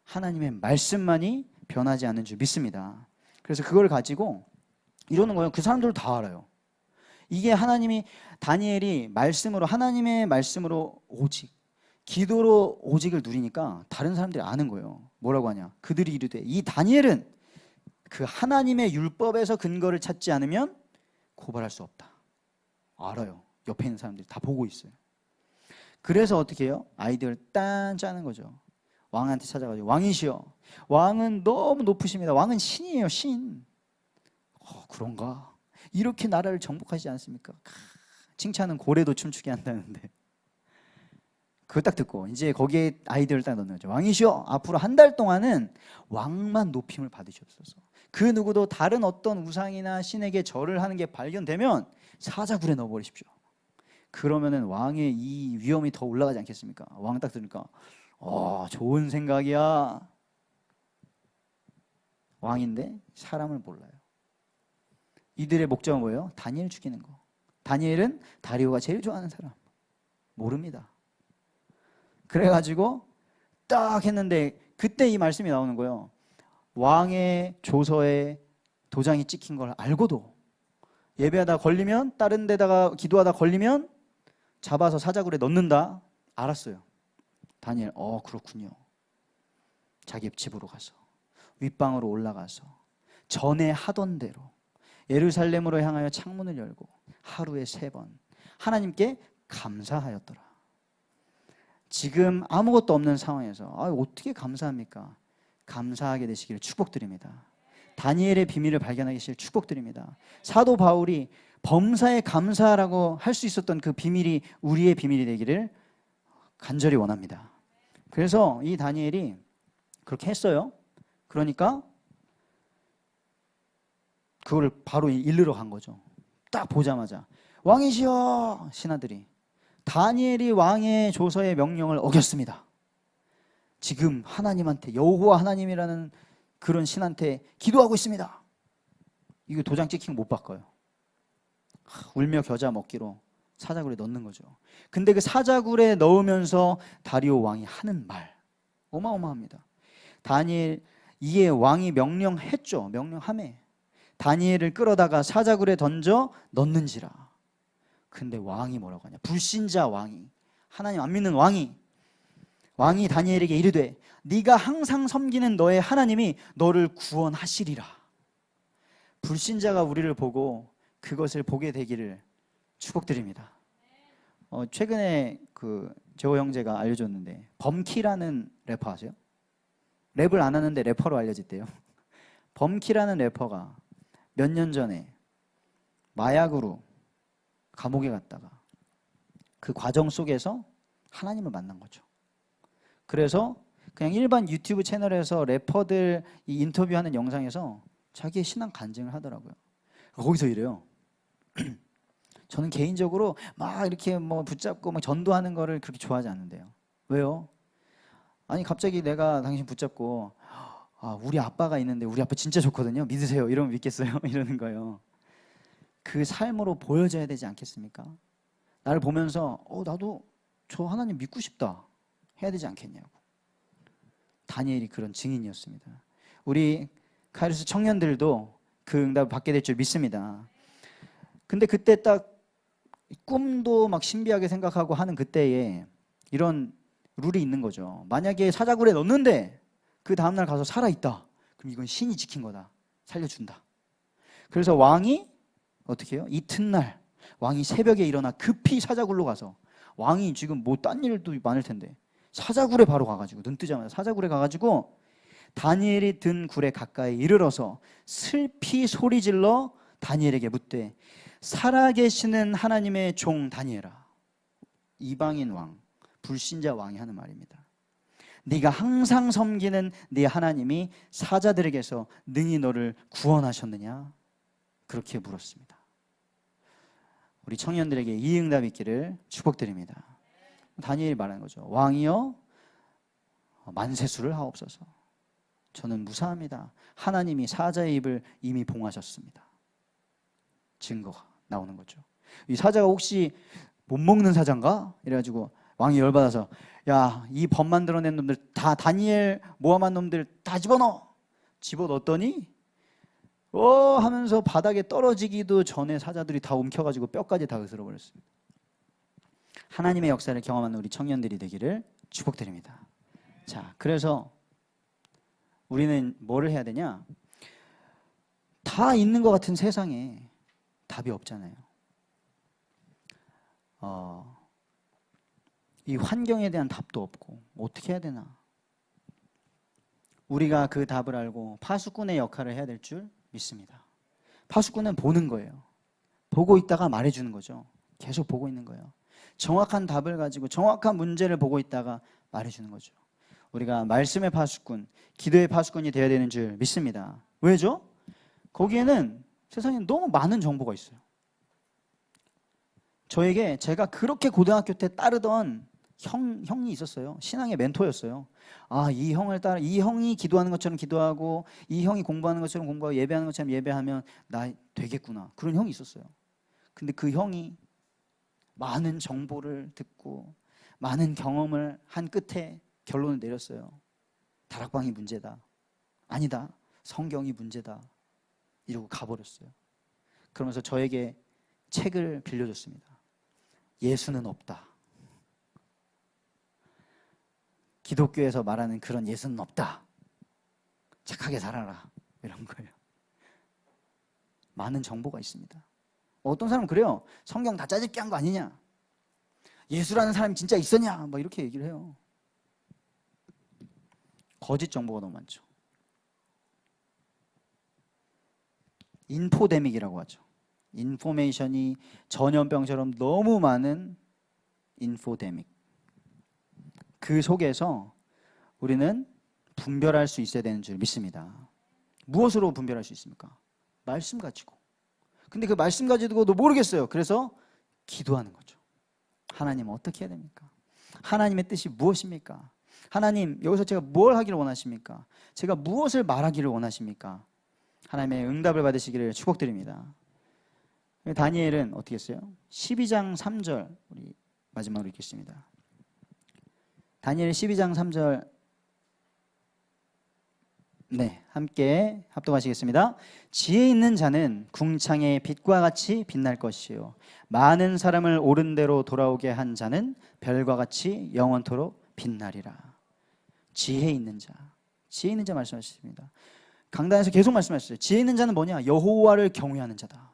하나님의 말씀만이 변하지 않는 줄 믿습니다. 그래서 그걸 가지고 이러는 거예요. 그 사람들도 다 알아요. 이게 하나님이 다니엘이 말씀으로 하나님의 말씀으로 오직 기도로 오직을 누리니까 다른 사람들이 아는 거예요. 뭐라고 하냐? 그들이 이르되 이 다니엘은 그 하나님의 율법에서 근거를 찾지 않으면 고발할 수 없다. 알아요. 옆에 있는 사람들이 다 보고 있어요. 그래서 어떻게 해요? 아이디어를 딴 짜는 거죠. 왕한테 찾아가지고 왕이시여, 왕은 너무 높으십니다. 왕은 신이에요, 신. 그런가? 이렇게 나라를 정복하지 않습니까? 칭찬은 고래도 춤추게 한다는데. 그거 딱 듣고 이제 거기에 아이디어를 딱 넣는 거죠. 왕이시여, 앞으로 한 달 동안은 왕만 높임을 받으시옵소서. 그 누구도 다른 어떤 우상이나 신에게 절을 하는 게 발견되면 사자굴에 넣어버리십시오. 그러면은 왕의 이 위험이 더 올라가지 않겠습니까? 왕 딱 들으니까 좋은 생각이야. 왕인데 사람을 몰라요. 이들의 목적은 뭐예요? 다니엘 죽이는 거. 다니엘은 다리오가 제일 좋아하는 사람. 모릅니다. 그래가지고 딱 했는데 그때 이 말씀이 나오는 거예요. 왕의 조서에 도장이 찍힌 걸 알고도 예배하다 걸리면, 다른 데다가 기도하다 걸리면 잡아서 사자굴에 넣는다. 알았어요. 다니엘, 그렇군요. 자기 집으로 가서 윗방으로 올라가서 전에 하던 대로 예루살렘으로 향하여 창문을 열고 하루에 3번 하나님께 감사하였더라. 지금 아무것도 없는 상황에서 어떻게 감사합니까? 감사하게 되시기를 축복드립니다. 다니엘의 비밀을 발견하게 되시기를 축복드립니다. 사도 바울이 범사에 감사라고 할 수 있었던 그 비밀이 우리의 비밀이 되기를 간절히 원합니다. 그래서 이 다니엘이 그렇게 했어요. 그러니까 그걸 바로 일르러 간 거죠. 딱 보자마자 왕이시여, 신하들이 다니엘이 왕의 조서의 명령을 어겼습니다. 지금 하나님한테, 여호와 하나님이라는 그런 신한테 기도하고 있습니다. 이거 도장 찍힌 거 못 바꿔요. 울며 겨자 먹기로 사자굴에 넣는 거죠. 근데 그 사자굴에 넣으면서 다리오 왕이 하는 말 어마어마합니다. 다니엘, 이에 왕이 명령했죠. 명령하매 다니엘을 끌어다가 사자굴에 던져 넣는지라. 근데 왕이 뭐라고 하냐? 불신자 왕이, 하나님 안 믿는 왕이 다니엘에게 이르되 네가 항상 섬기는 너의 하나님이 너를 구원하시리라. 불신자가 우리를 보고 그것을 보게 되기를 축복드립니다. 최근에 제호 형제가 알려줬는데 범키라는 래퍼 아세요? 랩을 안 하는데 래퍼로 알려졌대요. 범키라는 래퍼가 몇 년 전에 마약으로 감옥에 갔다가 그 과정 속에서 하나님을 만난 거죠. 그래서 그냥 일반 유튜브 채널에서 래퍼들 이 인터뷰하는 영상에서 자기의 신앙 간증을 하더라고요. 거기서 이래요. 저는 개인적으로 막 이렇게 붙잡고 막 전도하는 거를 그렇게 좋아하지 않는데요. 왜요? 아니 갑자기 내가 당신 붙잡고 우리 아빠가 있는데 우리 아빠 진짜 좋거든요. 믿으세요. 이러면 믿겠어요? 이러는 거예요. 그 삶으로 보여져야 되지 않겠습니까? 나를 보면서 나도 저 하나님 믿고 싶다 해야 되지 않겠냐고. 다니엘이 그런 증인이었습니다. 우리 카이로스 청년들도 그 응답을 받게 될 줄 믿습니다. 근데 그때 딱 꿈도 막 신비하게 생각하고 하는 그때에 이런 룰이 있는 거죠. 만약에 사자굴에 넣는데 그 다음날 가서 살아있다. 그럼 이건 신이 지킨 거다. 살려준다. 그래서 왕이 어떻게 해요? 이튿날 왕이 새벽에 일어나 급히 사자굴로 가서, 왕이 지금 딴 일도 많을 텐데 사자굴에 바로 가가지고, 눈 뜨자마자 사자굴에 가가지고 다니엘이 든 굴에 가까이 이르러서 슬피 소리질러 다니엘에게 묻되 살아계시는 하나님의 종 다니엘아, 이방인 왕, 불신자 왕이 하는 말입니다. 네가 항상 섬기는 네 하나님이 사자들에게서 능히 너를 구원하셨느냐? 그렇게 물었습니다. 우리 청년들에게 이 응답이 있기를 축복드립니다. 다니엘이 말하는 거죠. 왕이여 만세수를 하옵소서. 저는 무사합니다. 하나님이 사자의 입을 이미 봉하셨습니다. 증거가 나오는 거죠. 이 사자가 혹시 못 먹는 사자인가? 이래가지고 왕이 열받아서 야, 이 범 만들어낸 놈들 다, 다니엘 모함한 놈들 다 집어넣었더니 하면서 바닥에 떨어지기도 전에 사자들이 다 움켜가지고 뼈까지 다 으스러버렸습니다. 하나님의 역사를 경험하는 우리 청년들이 되기를 축복드립니다. 자, 그래서 우리는 뭐를 해야 되냐? 다 있는 것 같은 세상에 답이 없잖아요. 이 환경에 대한 답도 없고 어떻게 해야 되나? 우리가 그 답을 알고 파수꾼의 역할을 해야 될 줄 믿습니다. 파수꾼은 보는 거예요. 보고 있다가 말해주는 거죠. 계속 보고 있는 거예요. 정확한 답을 가지고 정확한 문제를 보고 있다가 말해주는 거죠. 우리가 말씀의 파수꾼, 기도의 파수꾼이 되어야 되는 줄 믿습니다. 왜죠? 거기에는 세상에 너무 많은 정보가 있어요. 저에게 제가 그렇게 고등학교 때 따르던 형이 있었어요. 신앙의 멘토였어요. 이 형을 따라, 이 형이 기도하는 것처럼 기도하고, 이 형이 공부하는 것처럼 공부하고, 예배하는 것처럼 예배하면 나 되겠구나. 그런 형이 있었어요. 근데 그 형이 많은 정보를 듣고 많은 경험을 한 끝에 결론을 내렸어요. 다락방이 문제다. 아니다. 성경이 문제다. 이러고 가버렸어요. 그러면서 저에게 책을 빌려줬습니다. 예수는 없다. 기독교에서 말하는 그런 예수는 없다. 착하게 살아라. 이런 거예요. 많은 정보가 있습니다. 어떤 사람은 그래요. 성경 다 짜집기 한 거 아니냐. 예수라는 사람이 진짜 있었냐. 막 이렇게 얘기를 해요. 거짓 정보가 너무 많죠. 인포데믹이라고 하죠. 인포메이션이 전염병처럼 너무 많은 인포데믹. 그 속에서 우리는 분별할 수 있어야 되는 줄 믿습니다. 무엇으로 분별할 수 있습니까? 말씀 가지고. 근데 그 말씀 가지고도 모르겠어요. 그래서 기도하는 거죠. 하나님 어떻게 해야 됩니까? 하나님의 뜻이 무엇입니까? 하나님 여기서 제가 뭘 하기를 원하십니까? 제가 무엇을 말하기를 원하십니까? 하나님의 응답을 받으시기를 축복드립니다. 다니엘은 어떻게 했어요? 12장 3절 우리 마지막으로 읽겠습니다. 다니엘 12장 3절 함께 합독하시겠습니다. 지혜 있는 자는 궁창의 빛과 같이 빛날 것이요 많은 사람을 옳은 대로 돌아오게 한 자는 별과 같이 영원토록 빛나리라. 지혜 있는 자 말씀하셨습니다. 강단에서 계속 말씀하셨어요. 지혜 있는 자는 뭐냐? 여호와를 경외하는 자다.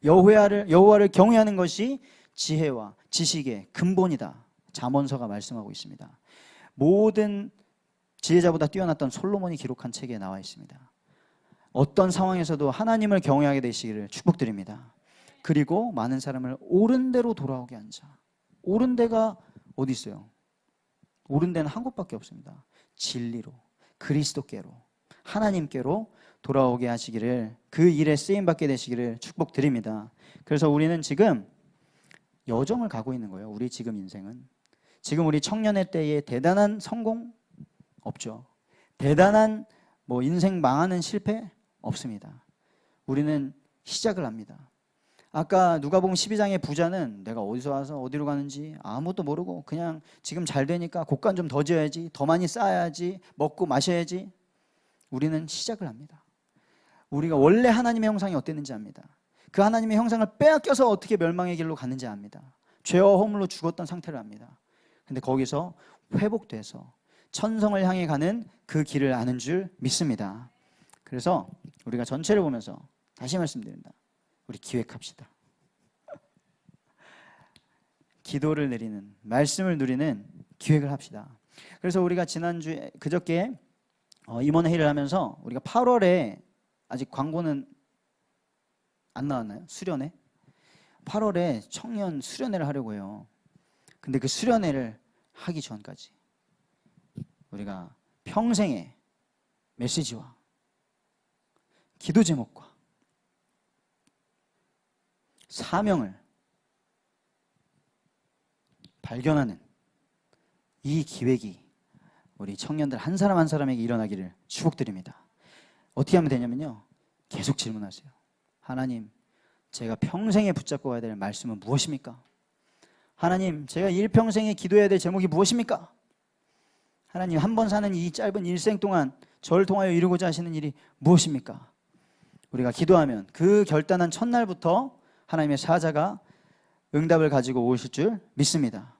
여호와를 경외하는 것이 지혜와 지식의 근본이다. 잠언서가 말씀하고 있습니다. 모든 지혜자보다 뛰어났던 솔로몬이 기록한 책에 나와 있습니다. 어떤 상황에서도 하나님을 경외하게 되시기를 축복드립니다. 그리고 많은 사람을 옳은 대로 돌아오게 한 자. 옳은 데가 어디 있어요? 옳은 데는 한 곳밖에 없습니다. 진리로, 그리스도께로, 하나님께로 돌아오게 하시기를, 그 일에 쓰임받게 되시기를 축복드립니다. 그래서 우리는 지금 여정을 가고 있는 거예요. 우리 지금 인생은. 지금 우리 청년의 때에 대단한 성공 없죠. 대단한 인생 망하는 실패 없습니다. 우리는 시작을 합니다. 아까 누가복음 12장의 부자는 내가 어디서 와서 어디로 가는지 아무것도 모르고 그냥 지금 잘 되니까 곡간 좀 더 지어야지, 더 많이 쌓아야지, 먹고 마셔야지. 우리는 시작을 합니다. 우리가 원래 하나님의 형상이 어땠는지 압니다. 그 하나님의 형상을 빼앗겨서 어떻게 멸망의 길로 갔는지 압니다. 죄와 허물로 죽었던 상태를 압니다. 근데 거기서 회복돼서 천성을 향해 가는 그 길을 아는 줄 믿습니다. 그래서 우리가 전체를 보면서 다시 말씀드립니다. 우리 기획합시다. 기도를 내리는, 말씀을 누리는 기획을 합시다. 그래서 우리가 지난주에 그저께 임원회의를 하면서 우리가 8월에 아직 광고는 안 나왔나요? 수련회? 8월에 청년 수련회를 하려고 해요. 근데 그 수련회를 하기 전까지 우리가 평생의 메시지와 기도 제목과 사명을 발견하는 이 기획이 우리 청년들 한 사람 한 사람에게 일어나기를 축복드립니다. 어떻게 하면 되냐면요, 계속 질문하세요. 하나님, 제가 평생에 붙잡고 가야 될 말씀은 무엇입니까? 하나님, 제가 일평생에 기도해야 될 제목이 무엇입니까? 하나님, 한 번 사는 이 짧은 일생 동안 저를 통하여 이루고자 하시는 일이 무엇입니까? 우리가 기도하면 그 결단한 첫날부터 하나님의 사자가 응답을 가지고 오실 줄 믿습니다.